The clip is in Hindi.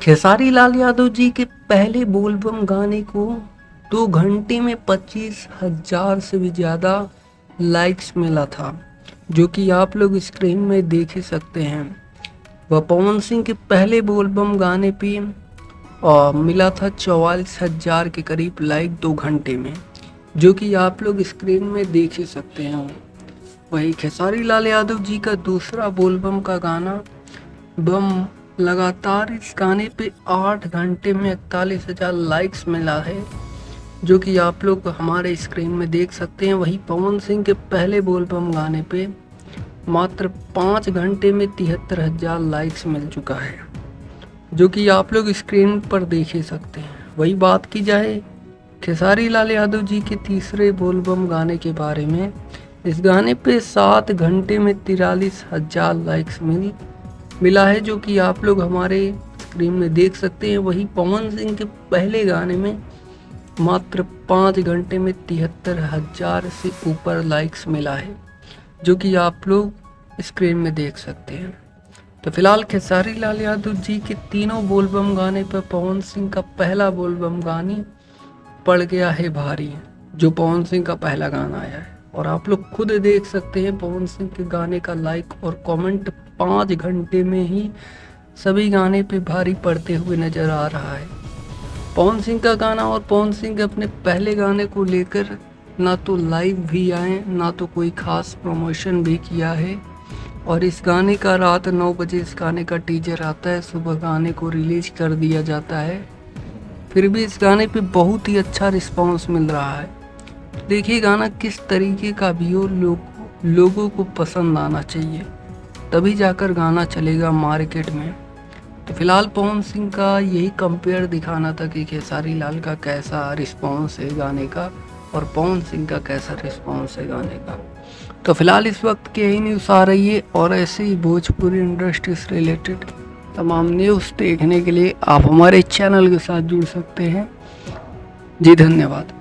खेसारी लाल यादव जी के पहले बोलबम गाने को 2 घंटे में 25,000 से भी ज़्यादा लाइक्स मिला था, जो कि आप लोग स्क्रीन में देख ही सकते हैं। वह पवन सिंह के पहले बोलबम गाने पे मिला था 44,000 के करीब लाइक 2 घंटे में, जो कि आप लोग स्क्रीन में देख ही सकते हैं। वही खेसारी लाल यादव जी का दूसरा बोलबम का गाना बम लगातार इस गाने पे 8 घंटे में 41,000 लाइक्स मिला है, जो कि आप लोग हमारे स्क्रीन में देख सकते हैं। वही पवन सिंह के पहले बोलबम गाने पे मात्र 5 घंटे में 73,000 लाइक्स मिल चुका है, जो कि आप लोग स्क्रीन पर देख ही सकते हैं। वही बात की जाए खेसारी लाल यादव जी के तीसरे बोलबम गाने के बारे में, इस गाने पे 7 घंटे में 43,000 लाइक्स मिला है, जो कि आप लोग हमारे स्क्रीन में देख सकते हैं। वही पवन सिंह के पहले गाने में मात्र 5 घंटे में 73,000 से ऊपर लाइक्स मिला है, जो कि आप लोग स्क्रीन में देख सकते हैं। तो फिलहाल खेसारी लाल यादव जी के तीनों बोलबम गाने पर पवन सिंह का पहला बोलबम गाने पड़ गया है भारी, जो पवन सिंह का पहला गाना आया है। और आप लोग खुद देख सकते हैं पवन सिंह के गाने का लाइक और कमेंट 5 घंटे में ही सभी गाने पे भारी पड़ते हुए नजर आ रहा है। पवन सिंह का गाना और पवन सिंह के अपने पहले गाने को लेकर ना तो लाइव भी आए, ना तो कोई खास प्रमोशन भी किया है। और इस गाने का रात 9 बजे इस गाने का टीजर आता है, सुबह गाने को रिलीज कर दिया जाता है। फिर भी इस गाने पे बहुत ही अच्छा रिस्पांस मिल रहा है। देखिए गाना किस तरीके का भी हो, लोगों को पसंद आना चाहिए, तभी जाकर गाना चलेगा मार्केट में। तो फिलहाल पवन सिंह का यही कंपेयर दिखाना था कि खेसारी लाल का कैसा रिस्पांस है गाने का और पवन सिंह का कैसा रिस्पांस है गाने का। तो फिलहाल इस वक्त की यही न्यूज़ आ रही है, और ऐसे ही भोजपुरी इंडस्ट्री से रिलेटेड तमाम न्यूज़ देखने के लिए आप हमारे चैनल के साथ जुड़ सकते हैं। जी धन्यवाद।